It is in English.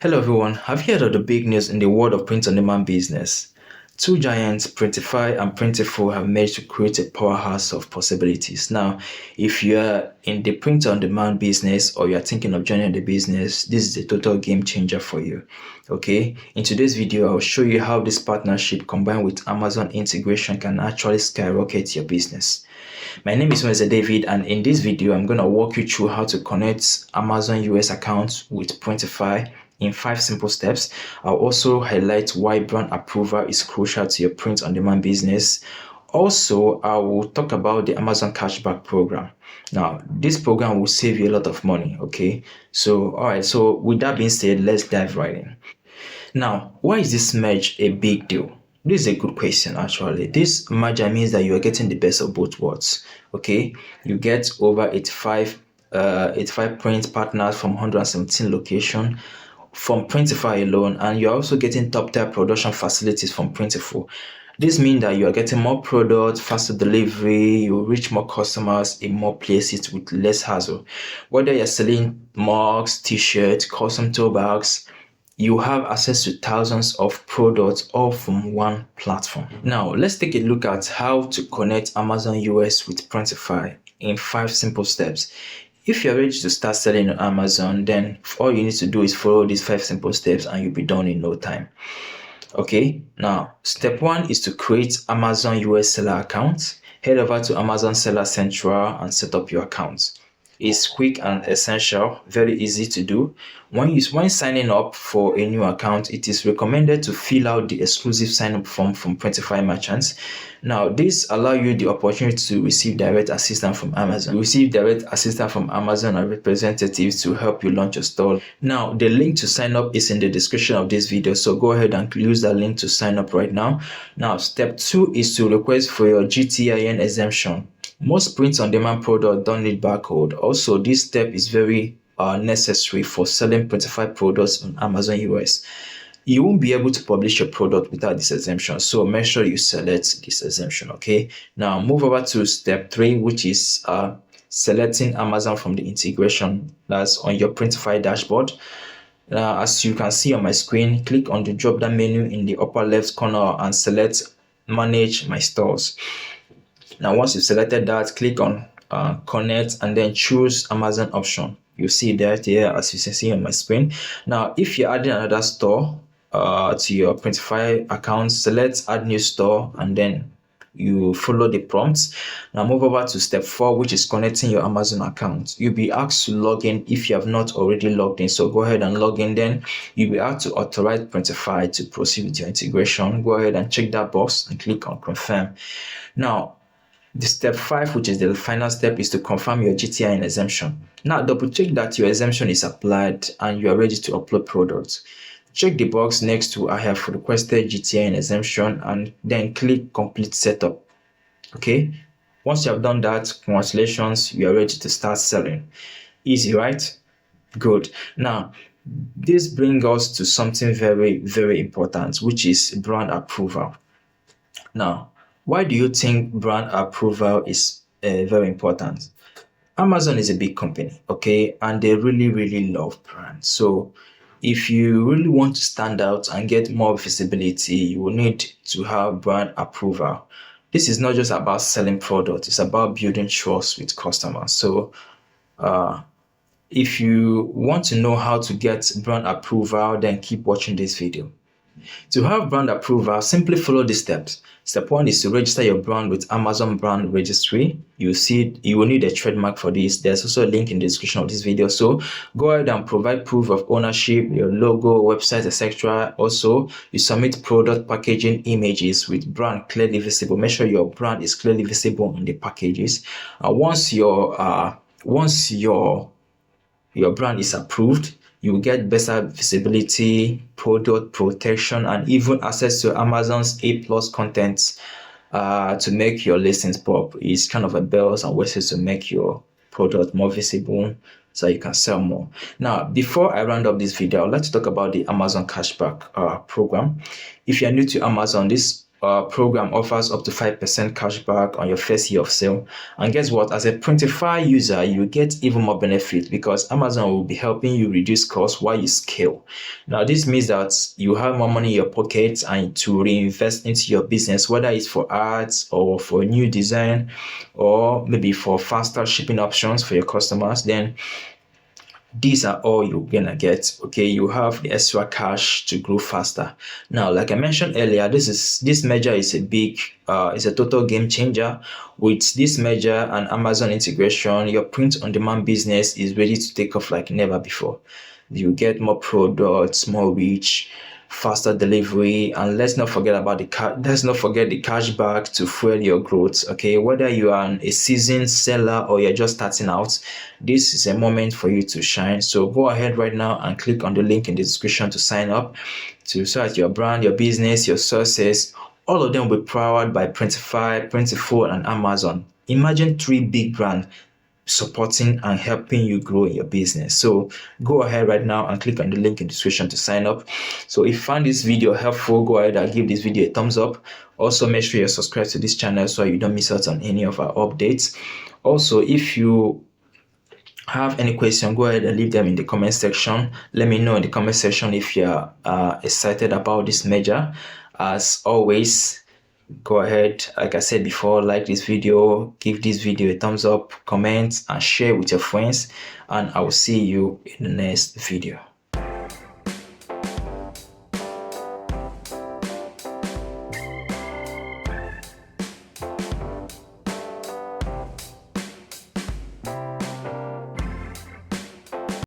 Hello everyone, have you heard of the big news in the world of print-on-demand business? Two giants, Printify and Printful, have managed to create a powerhouse of possibilities. Now, if you're in the print-on-demand business or you're thinking of joining the business, this is a total game changer for you. Okay, in today's video, I'll show you how this partnership combined with Amazon integration can actually skyrocket your business. My name is nwaezeedavid, and in this video, I'm going to walk you through how to connect Amazon US accounts with Printify in 5 simple steps. I'll also highlight why brand approval is crucial to your print-on-demand business. Also, I will talk about the Amazon cashback program. Now, this program will save you a lot of money, okay? So, all right, so with that being said, let's dive right in. Now, why is this merge a big deal? This is a good question, actually. This merger means that you are getting the best of both worlds, okay? You get over 85 print partners from 117 locations from Printify alone, and you're also getting top-tier production facilities from Printful. This means that you are getting more products, faster delivery, you reach more customers in more places with less hassle. Whether you're selling mugs, t-shirts, custom tote bags, you have access to thousands of products all from one platform. Now, let's take a look at how to connect Amazon US with Printify in 5 simple steps. If you're ready to start selling on Amazon, then all you need to do is follow these 5 simple steps and you'll be done in no time. Okay, now step 1 is to create Amazon US seller account. Head over to Amazon Seller Central and set up your account. It's quick and essential, very easy to do. When signing up for a new account, it is recommended to fill out the exclusive sign-up form from Printify merchants. Now, this allows you the opportunity to receive direct assistance from Amazon. You receive direct assistance from Amazon and representatives to help you launch your store. Now, the link to sign up is in the description of this video, so go ahead and use that link to sign up right now. Now, step 2 is to request for your GTIN exemption. Most print-on-demand products don't need barcode. Also, this step is very necessary for selling Printify products on Amazon US. You won't be able to publish your product without this exemption, so make sure you select this exemption, okay? Now, move over to step 3, which is selecting Amazon from the integration that's on your Printify dashboard. As you can see on my screen, click on the drop-down menu in the upper left corner and select Manage My Stores. Now, once you've selected that, click on Connect and then choose Amazon option. You see that here, as you can see on my screen. Now, if you're adding another store to your Printify account, select Add New Store and then you follow the prompts. Now, move over to step 4, which is connecting your Amazon account. You'll be asked to log in if you have not already logged in. So go ahead and log in. Then you'll be asked to authorize Printify to proceed with your integration. Go ahead and check that box and click on Confirm. Now, the step 5, which is the final step, is to confirm your GTIN exemption. Now, double check that your exemption is applied and you are ready to upload products. Check the box next to I have requested GTIN exemption and then click complete setup. Okay, once you have done that, congratulations, you are ready to start selling. Easy, right? Good. Now, this brings us to something very, very important, which is brand approval. Now, why do you think brand approval is very important? Amazon is a big company, okay, and they really, really love brands. So if you really want to stand out and get more visibility, you will need to have brand approval. This is not just about selling products, it's about building trust with customers. So if you want to know how to get brand approval, then keep watching this video. To have brand approval, simply follow these steps. Step 1 is to register your brand with Amazon Brand Registry. You will need a trademark for this. There's also a link in the description of this video. So go ahead and provide proof of ownership, your logo, website, etc. Also, you submit product packaging images with brand clearly visible. Make sure your brand is clearly visible in the packages. Once your brand is approved, you will get better visibility, product protection, and even access to Amazon's A+ content to make your listings pop. It's kind of a bells and whistles to make your product more visible so you can sell more. Now, before I round up this video, I'd like to talk about the Amazon cashback program. If you're new to Amazon, this program offers up to 5% cashback on your first year of sale. And guess what? As a Printify user, you get even more benefit because Amazon will be helping you reduce costs while you scale. Now, this means that you have more money in your pocket and to reinvest into your business, whether it's for ads or for new design or maybe for faster shipping options for your customers. Then these are all you're gonna get. Okay, you have the extra cash to grow faster. Now, like I mentioned earlier, this merger is a total game changer. With this merger and Amazon integration, your print on demand business is ready to take off like never before. You get more products, more reach, faster delivery, and let's not forget the cashback to fuel your growth. Okay, whether you are a seasoned seller or you're just starting out, this is a moment for you to shine. So go ahead right now and click on the link in the description to sign up, to start your brand, your business, your sources. All of them will be powered by Printify, Printful, and Amazon. Imagine 3 big brands supporting and helping you grow in your business. So go ahead right now and click on the link in the description to sign up. So if you found this video helpful, go ahead and give this video a thumbs up. Also, make sure you're subscribed to this channel so you don't miss out on any of our updates. Also, if you have any question, go ahead and leave them in the comment section. Let me know in the comment section if you're excited about this merger. As always, go ahead, like I said before, like this video, give this video a thumbs up, comment and share with your friends, and I will see you in the next video.